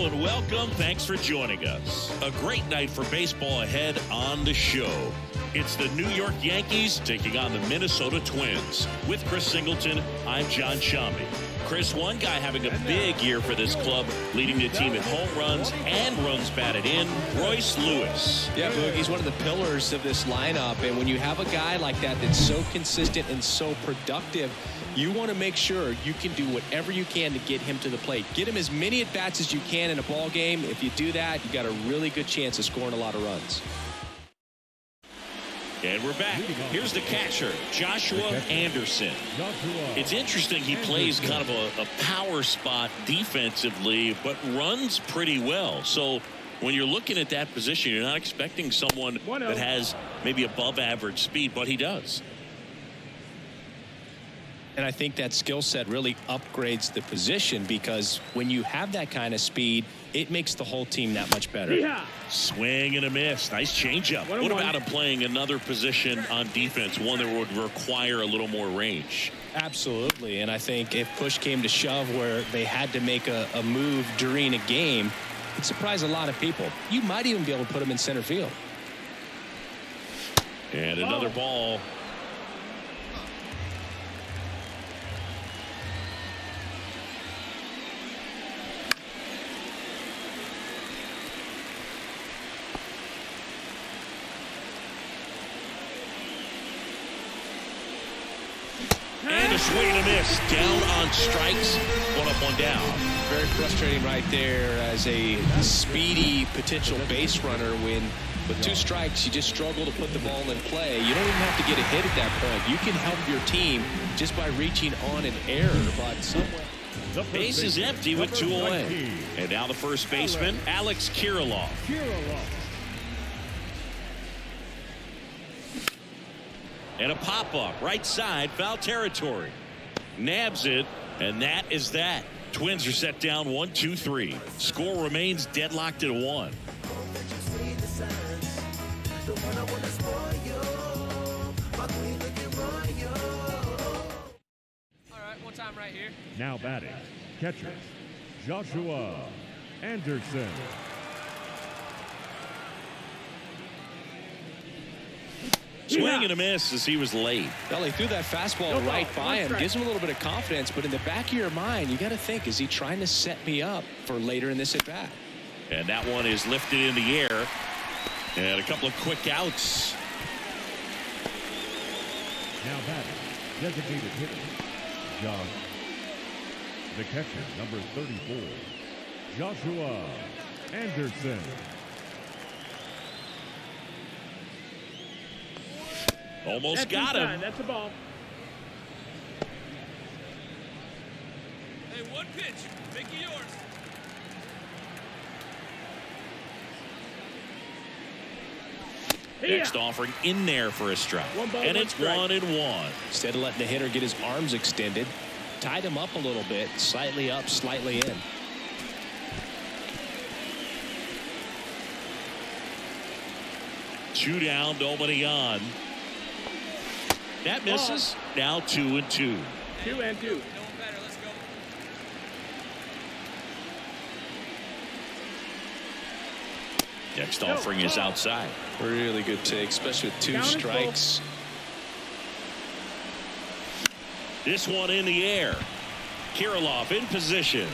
Hello and welcome. Thanks for joining us. A great night for baseball ahead on the show. It's the New York Yankees taking on the Minnesota Twins. With Chris Singleton, I'm John Shambi. Chris, one guy having a big year for this club, leading the team in home runs and runs batted in, Royce Lewis. Yeah, Boog, he's one of the pillars of this lineup, and when you have a guy like that that's so consistent and so productive, you want to make sure you can do whatever you can to get him to the plate. Get him as many at-bats as you can in a ball game. If you do that, you got a really good chance of scoring a lot of runs. And we're back. Here's the catcher, Joshua Anderson. It's interesting, he plays kind of a power spot defensively, but runs pretty well. So when you're looking at that position, you're not expecting someone that has maybe above average speed, but he does. And I think that skill set really upgrades the position, because when you have that kind of speed, it makes the whole team that much better. Yeah. Swing and a miss. Nice changeup. What about him playing another position on defense, one that would require a little more range? Absolutely. And I think if push came to shove where they had to make a move during a game, it'd surprise a lot of people. You might even be able to put him in center field. And another ball. And a swing and a miss. Down on strikes. One up, one down. Very frustrating right there as a speedy potential base runner when with two strikes you just struggle to put the ball in play. You don't even have to get a hit at that point. You can help your team just by reaching on an error, but somewhere. The base is empty with two away. And now the first baseman, Alex Kirilloff. And a pop-up, right side, foul territory. Nabs it, and that is that. Twins are set down 1-2-3. Score remains deadlocked at 1. All right, one time right here. Now batting, catcher, Joshua Anderson. Swing and a miss as he was late. Well, he threw that fastball right by him. Gives him a little bit of confidence, but in the back of your mind, you got to think, is he trying to set me up for later in this at-bat? And that one is lifted in the air. And a couple of quick outs. Now batting, designated hitter, John. The catcher, number 34, Joshua Anderson. Almost got him. That's a ball. Hey, one pitch. Make it yours. Next offering in there for a strike. And it's 1-1. Instead of letting the hitter get his arms extended, tied him up a little bit, slightly up, slightly in. Two down, nobody on. That misses. Now 2-2. 2-2. Let's go. Next offering is outside. Really good take, especially with two strikes. This one in the air. Kirilloff in position.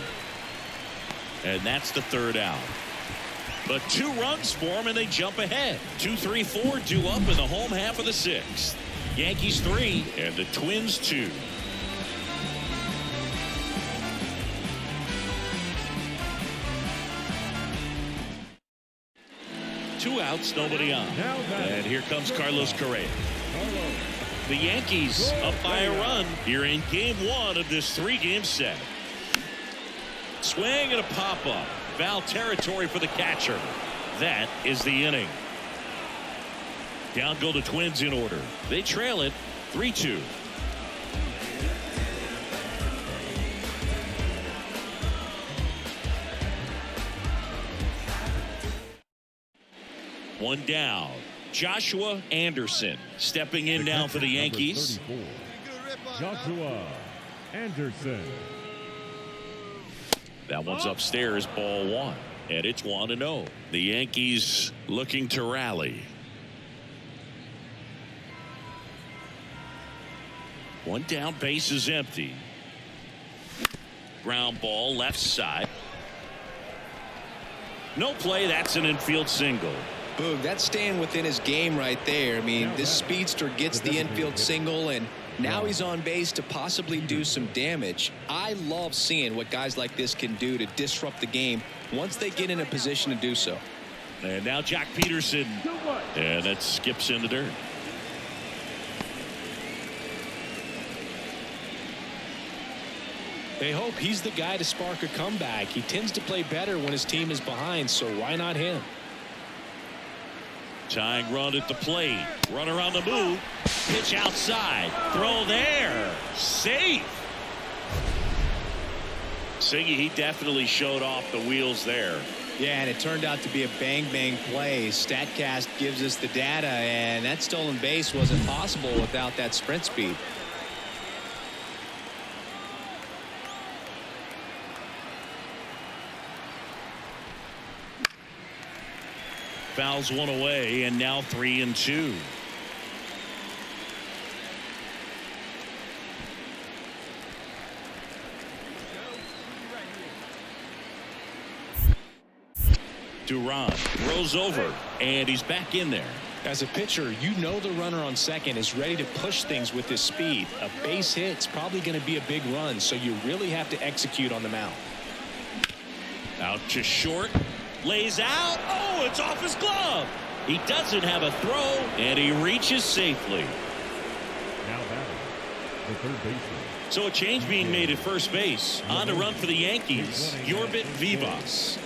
And that's the third out. But 2 runs for him, and they jump ahead. 2-3-4 due up in the home half of the 6th. Yankees 3 and the Twins 2. Two outs, nobody on. And here comes Carlos Correa. The Yankees up by a run here in game 1 of this 3-game set. Swing and a pop-up. Foul territory for the catcher. That is the inning. Down go the Twins in order. They trail it 3-2. One down. Joshua Anderson stepping in now for the Yankees. Joshua Anderson. That one's upstairs, ball one. And it's 1-0. The Yankees looking to rally. One down, base is empty. Ground ball left side. No play. That's an infield single. Boog, that's staying within his game right there. I mean, this speedster gets the infield single, and now he's on base to possibly do some damage. I love seeing what guys like this can do to disrupt the game once they get in a position to do so. And now Jack Peterson. And that skips in the dirt. They hope he's the guy to spark a comeback. He tends to play better when his team is behind, so why not him? Tying run at the plate. Runner on the move. Pitch outside. Throw there. Safe. Siggy, he definitely showed off the wheels there. Yeah, and it turned out to be a bang-bang play. StatCast gives us the data, and that stolen base wasn't possible without that sprint speed. Fouls one away, and now 3-2. Duran throws over, and he's back in there. As a pitcher, you know the runner on second is ready to push things with his speed. A base hit's probably going to be a big run, so you really have to execute on the mound. Out to short. Lays out. Oh, it's off his glove. He doesn't have a throw, and he reaches safely. Now batting, the third baseman. So a change being made at first base. On to run for the Yankees, Yorbit Vivas.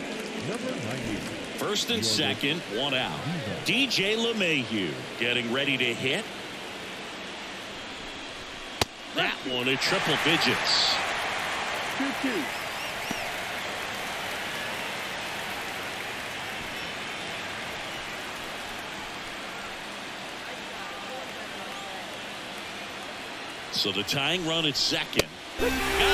Number 90. First and second, one out. DJ LeMahieu getting ready to hit. That one at triple digits. 2-2. So the tying run at second. Got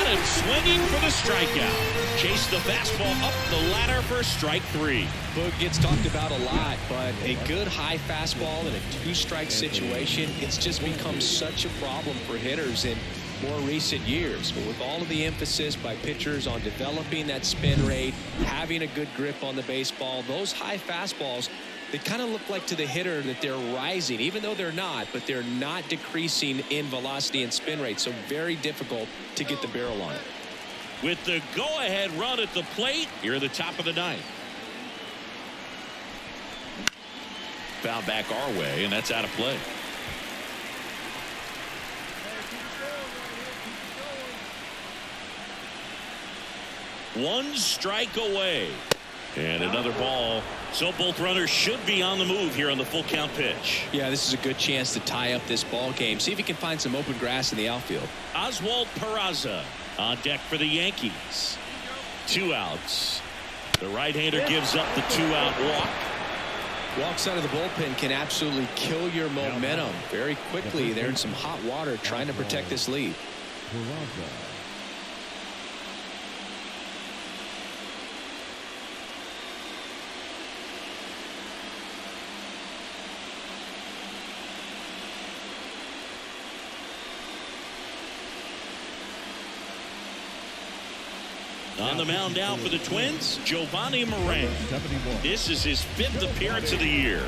him swinging for the strikeout. Chase the fastball up the ladder for strike three. Boog gets talked about a lot, but a good high fastball in a two-strike situation, it's just become such a problem for hitters in more recent years. But with all of the emphasis by pitchers on developing that spin rate, having a good grip on the baseball, those high fastballs, they kind of look like to the hitter that they're rising, even though they're not, but they're not decreasing in velocity and spin rate. So very difficult to get the barrel on it. With the go-ahead run at the plate, you're at the top of the ninth. Foul back our way, and that's out of play. One strike away. And another ball. So both runners should be on the move here on the full count pitch. Yeah, this is a good chance to tie up this ball game. See if he can find some open grass in the outfield. Oswald Peraza on deck for the Yankees. 2 outs. The right-hander gives up the 2-out walk. Walks out of the bullpen can absolutely kill your momentum very quickly. They're in some hot water trying to protect this lead. On the mound now for the Twins, Giovanni Moran. This is his 5th appearance of the year.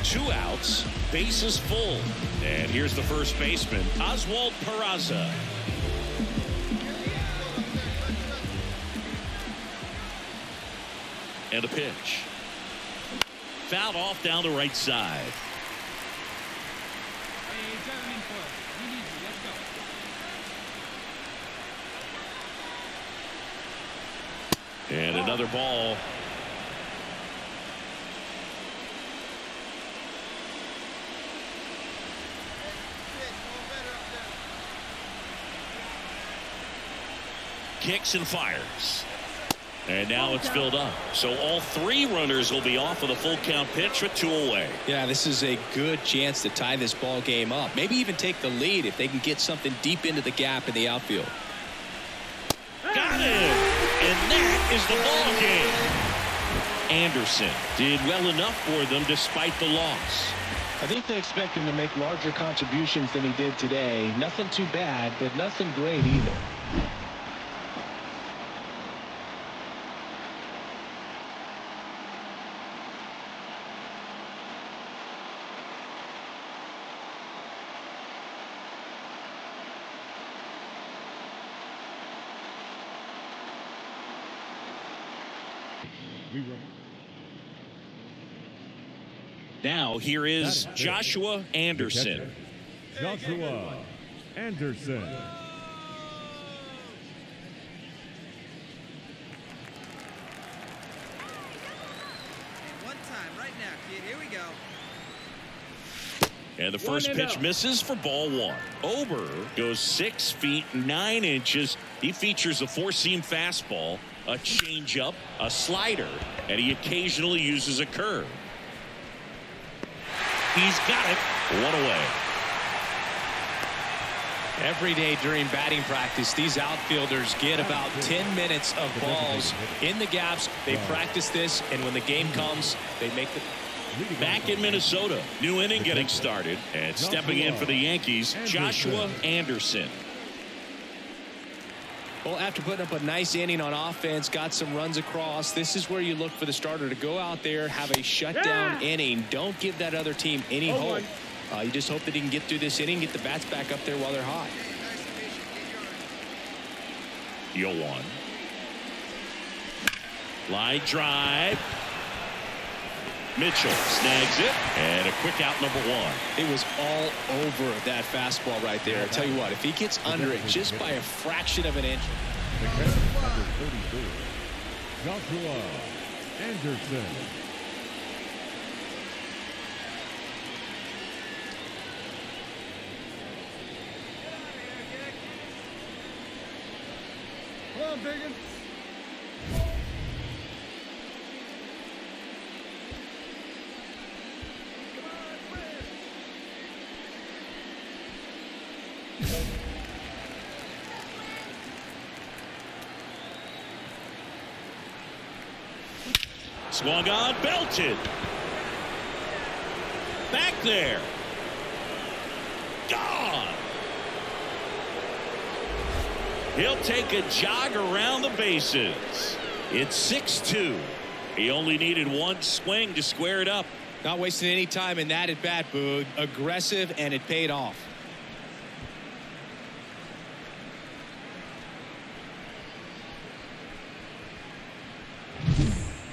Two outs, bases full. And here's the first baseman, Oswald Peraza. And a pitch. Fouled off down the right side. And another ball. Kicks and fires. And now it's filled up. So all three runners will be off of the full count pitch with 2 away. Yeah, this is a good chance to tie this ball game up. Maybe even take the lead if they can get something deep into the gap in the outfield. Got it. And that is the ball game. Anderson did well enough for them despite the loss. I think they expect him to make larger contributions than he did today. Nothing too bad, but nothing great either. Now here is Joshua Anderson. Joshua Anderson. One time right now, kid. Here we go. And the first pitch misses for ball 1. Ober goes 6 feet 9 inches. He features a 4-seam fastball, a changeup, a slider, and he occasionally uses a curve. He's got it. 1 away. Every day during batting practice, these outfielders get about 10 minutes of balls in the gaps. They practice this, and when the game comes, they make the... Back in Minnesota, new inning getting started, and stepping in for the Yankees, Joshua Anderson. Well, after putting up a nice inning on offense, got some runs across, this is where you look for the starter to go out there, have a shutdown inning. Don't give that other team any hope. You just hope that he can get through this inning, get the bats back up there while they're hot. 0-1. Line drive. Mitchell snags it, and a quick out, number 1. It was all over that fastball right there. I tell you what, if he gets under it just by a fraction of an inch. The catcher, number 34, Joshua Anderson. Come on, Biggin. Swung on, belted. Back there. Gone. He'll take a jog around the bases. It's 6-2. He only needed one swing to square it up. Not wasting any time in that at bat, Boog. Aggressive, and it paid off.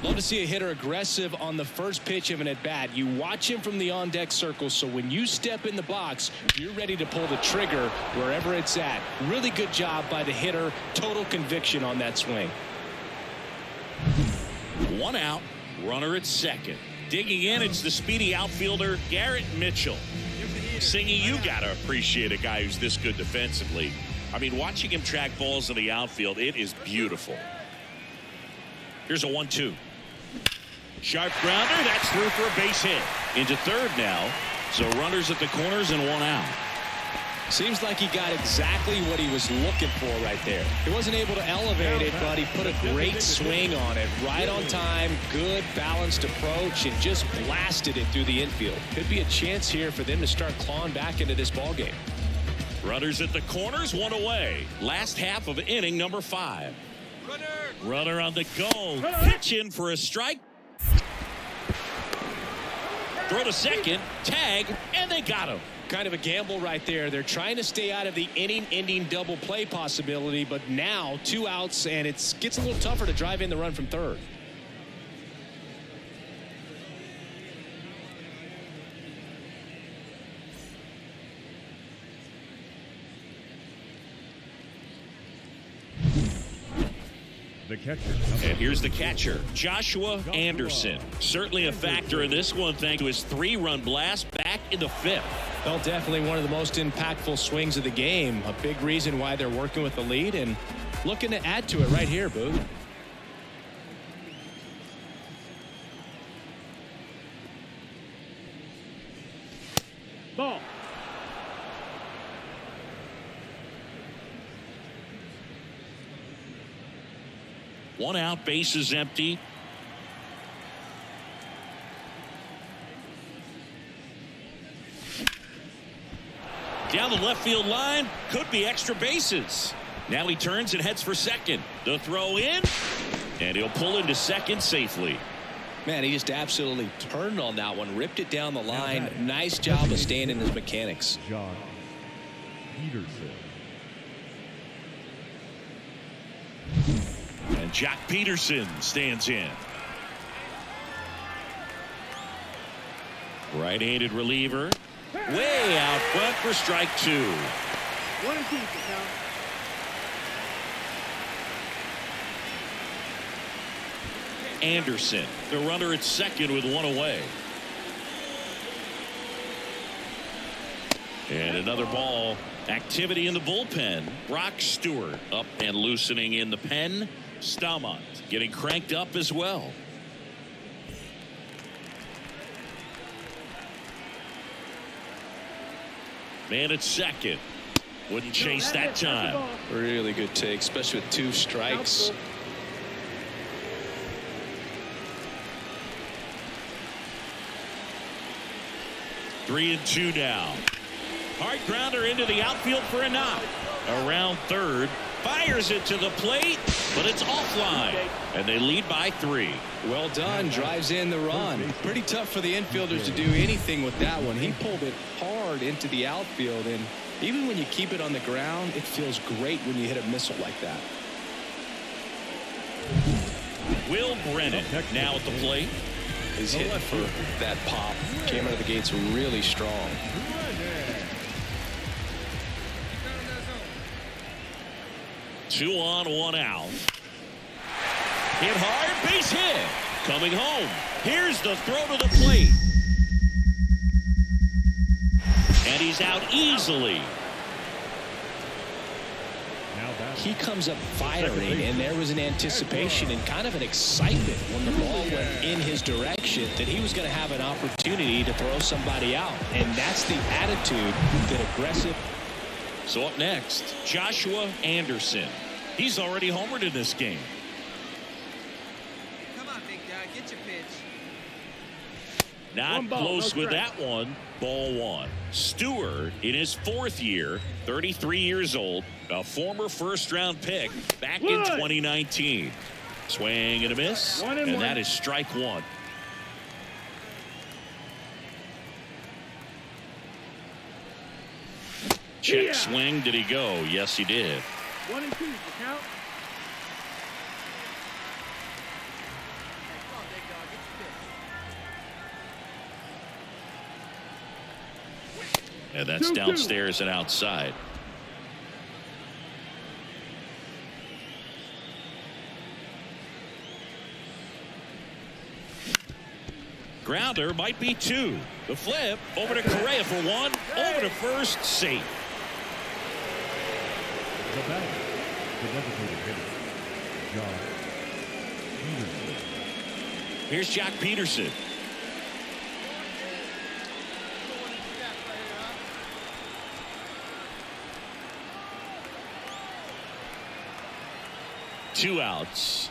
Love to see a hitter aggressive on the first pitch of an at-bat. You watch him from the on-deck circle, so when you step in the box, you're ready to pull the trigger wherever it's at. Really good job by the hitter. Total conviction on that swing. 1 out, runner at second. Digging in, it's the speedy outfielder, Garrett Mitchell. Singy, you got to appreciate a guy who's this good defensively. I mean, watching him track balls in the outfield, it is beautiful. Here's a 1-2. Sharp grounder, that's through for a base hit. Into third now, so runners at the corners and 1 out. Seems like he got exactly what he was looking for right there. He wasn't able to elevate it, but he put a great swing on it. Right on time, good balanced approach, and just blasted it through the infield. Could be a chance here for them to start clawing back into this ball game. Runners at the corners, 1 away. Last half of inning number 5. Runner on the go. Pitch in for a strike. Throw to second. Tag. And they got him. Kind of a gamble right there. They're trying to stay out of the inning-ending double play possibility, but now 2 outs, and it gets a little tougher to drive in the run from third. The catcher. And here's the catcher, Joshua Anderson. Certainly a factor in this one thanks to his 3-run blast back in the 5th. Well, definitely one of the most impactful swings of the game. A big reason why they're working with the lead and looking to add to it right here, Boog. Ball. One out, base is empty. Down the left field line, could be extra bases. Now he turns and heads for second. The throw in, and he'll pull into second safely. Man, he just absolutely turned on that one, ripped it down the line. Nice job of staying in his mechanics. John Peterson. And Jack Peterson stands in. Right-handed reliever. Way out front for strike two. 1 and 2 to count. Anderson, the runner at second with one away. And another ball. Activity in the bullpen. Brock Stewart up and loosening in the pen. Stamont getting cranked up as well. Man at second. Wouldn't chase that time. Really good take, especially with 2 strikes. Three and two now. Hard grounder into the outfield for a knock. Around third. Fires it to the plate, but it's offline. And they lead by 3. Well done. Drives in the run. Pretty tough for the infielders to do anything with that one. He pulled it hard into the outfield, and even when you keep it on the ground, it feels great when you hit a missile like that. Will Brennan now at the plate. He's hitting for that pop. Came out of the gates really strong. 2 on, 1 out. Hit hard, base hit. Coming home. Here's the throw to the plate. And he's out easily. He comes up firing, and there was an anticipation and kind of an excitement when the ball went in his direction that he was going to have an opportunity to throw somebody out. And that's the attitude that aggressive. So up next, Joshua Anderson. He's already homered in this game. Come on, big guy. Get your pitch. Not close with that one. Ball 1. Stewart in his 4th year, 33 years old, a former first-round pick back in 2019. Swing and a miss, and that is strike 1. Check swing. Did he go? Yes, he did. 1 and 2 to count. Come on, big dog. Get your pitch. And that's downstairs and outside. Grounder might be 2. The flip over to Correa for 1. Over to first, safe. The batter, the designated hitter, John Peterson. Here's Jack Peterson. Two outs.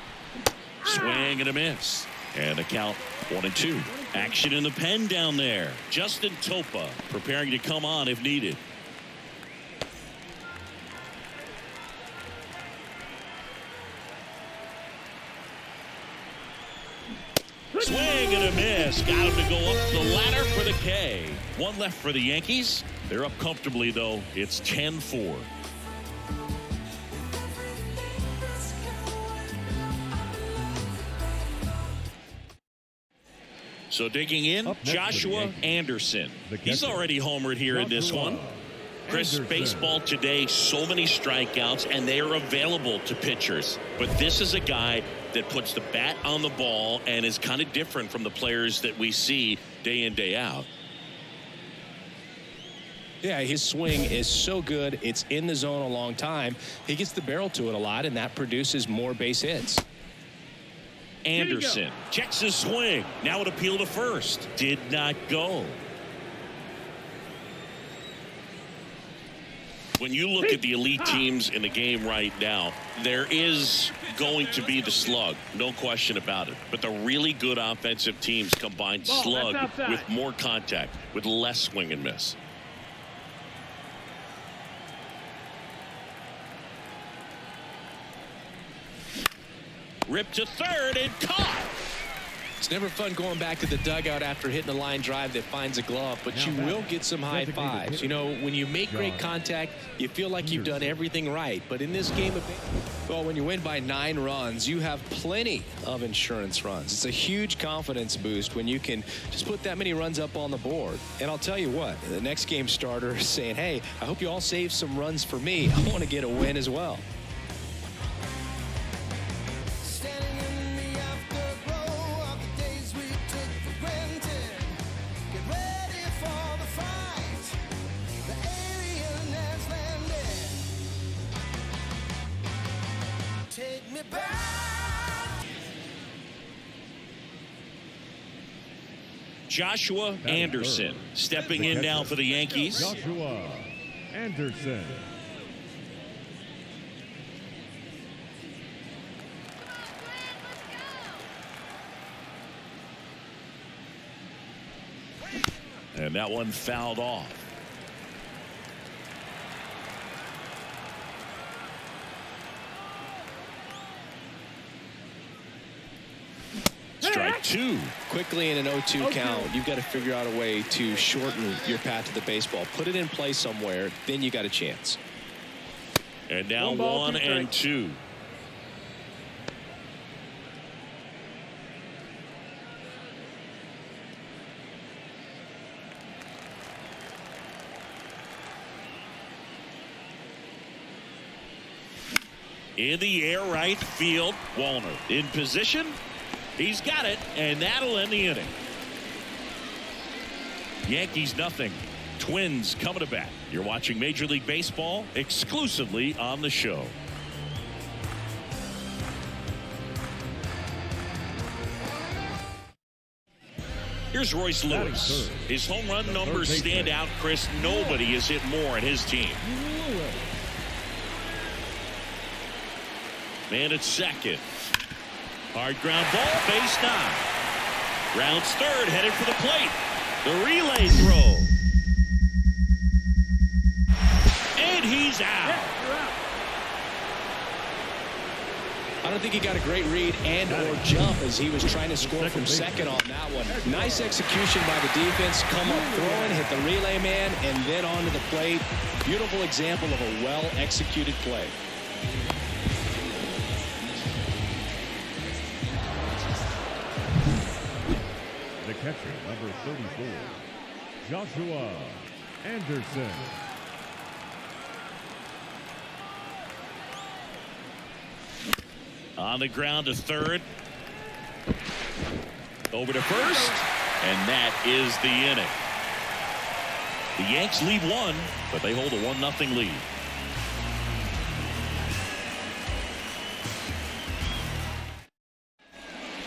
Swing and a miss. And the count 1 and 2. Action in the pen down there. Justin Topa preparing to come on if needed. Swing and a miss. Got him to go up the ladder for the K. 1 left for the Yankees. They're up comfortably, though. It's 10-4. So digging in, Joshua Anderson. He's already homered here in this one. Chris, baseball today, so many strikeouts, and they are available to pitchers. But this is a guy that puts the bat on the ball and is kind of different from the players that we see day in, day out. Yeah, his swing is so good. It's in the zone a long time. He gets the barrel to it a lot, and that produces more base hits. Anderson checks his swing. Now it appeal to first. Did not go. When you look at the elite teams in the game right now, there is going to be the slug, no question about it. But the really good offensive teams combine slug with more contact, with less swing and miss. Ripped to third and caught. It's never fun going back to the dugout after hitting a line drive that finds a glove, but you will get some high fives. You know, when you make great contact, you feel like you've done everything right. But in this game of well, when you win by 9 runs, you have plenty of insurance runs. It's a huge confidence boost when you can just put that many runs up on the board. And I'll tell you what, the next game starter is saying, hey, I hope you all save some runs for me. I want to get a win as well. Joshua Anderson stepping in now for the Yankees. Joshua Anderson. And that one fouled off. Strike 2. Quickly in an 0-2 count, you've got to figure out a way to shorten your path to the baseball. Put it in play somewhere, then you got a chance. And now 1 and 2. In the air, right field. Wallner in position. He's got it, and that'll end the inning. Yankees nothing. Twins coming to bat. You're watching Major League Baseball exclusively on the show. Here's Royce Lewis. His home run numbers stand out, Chris. Nobody has hit more at his team. Man at second. Hard ground ball, base 9. Rounds third, headed for the plate. The relay throw. And he's out. I don't think he got a great read and or jump as he was trying to score from second on that one. Nice execution by the defense. Come up throwing, hit the relay man, and then onto the plate. Beautiful example of a well-executed play. The catcher, number 34, Joshua Anderson. On the ground to third. Over to first. And that is the inning. The Yanks lead 1, but they hold a 1-0 lead.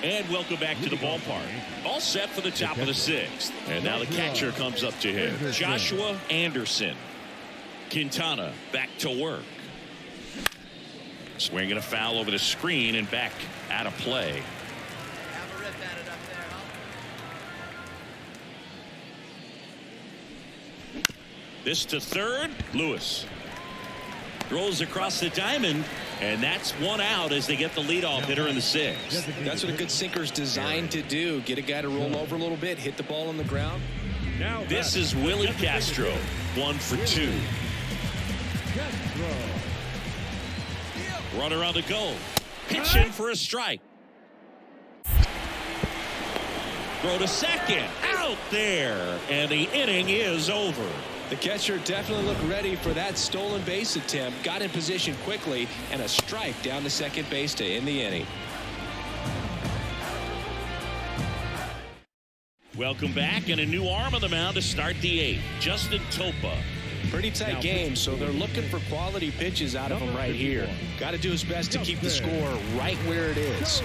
And welcome back to the ballpark. All set for the top of the 6th. And now the catcher comes up to him. Joshua Anderson. Quintana back to work. Swinging a foul over the screen and back out of play. Have a rip at it up there, huh? This to third. Lewis throws across the diamond. And that's 1 out as they get the leadoff hitter in the 6th. That's what a good sinker's designed to do. Get a guy to roll over a little bit, hit the ball on the ground. This is Willie Castro, 1 for 2. Runner on the go. Pitch in for a strike. Throw to second. Out there. And the inning is over. The catcher definitely looked ready for that stolen base attempt. Got in position quickly, and a strike down to second base to end the inning. Welcome back, and a new arm on the mound to start the 8th. Justin Topa. Pretty tight game, so they're looking for quality pitches out of him right here. Got to do his best to keep the score right where it is.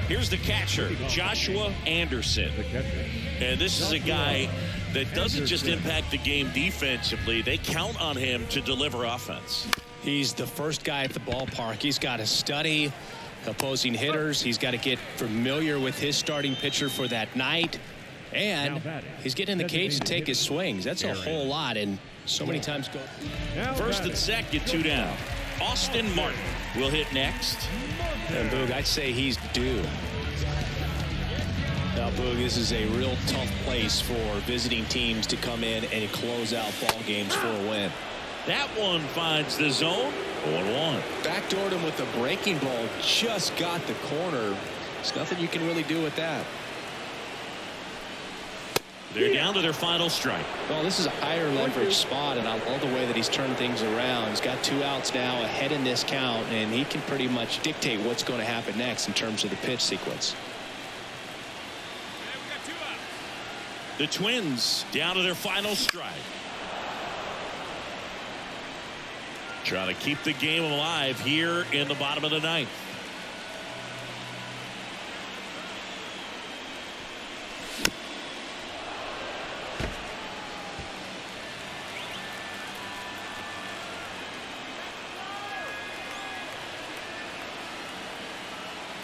Here's the catcher, Joshua Anderson. And this is a guy that doesn't just impact the game defensively. They count on him to deliver offense. He's the first guy at the ballpark. He's got to study opposing hitters. He's got to get familiar with his starting pitcher for that night. And he's getting in the cage to take his swings. That's a whole lot, and so many times go. First and second, 2 down. Austin Martin will hit next. And Boog, I'd say he's due. Now, Boog, this is a real tough place for visiting teams to come in and close out ball games for a win. That one finds the zone. 0-1. Backdoored him with the breaking ball. Just got the corner. There's nothing you can really do with that. They're down to their final strike. Well, this is a higher leverage spot, and I love the way that he's turned things around. He's got 2 outs now ahead in this count, and he can pretty much dictate what's going to happen next in terms of the pitch sequence. The Twins down to their final strike. Trying to keep the game alive here in the bottom of the ninth.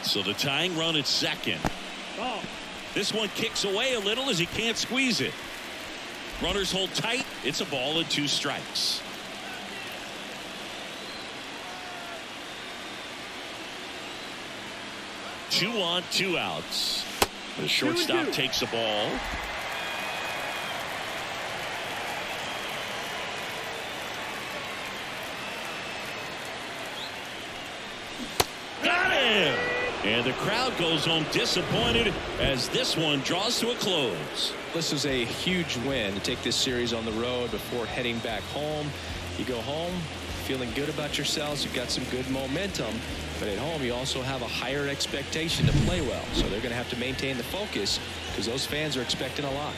So the tying run at second. This one kicks away a little as he can't squeeze it. Runners hold tight. It's a ball and 2 strikes. Two on, 2 outs. The shortstop takes the ball. Got him! And the crowd goes home disappointed as this one draws to a close. This is a huge win to take this series on the road before heading back home. You go home feeling good about yourselves. You've got some good momentum. But at home, you also have a higher expectation to play well. So they're going to have to maintain the focus because those fans are expecting a lot.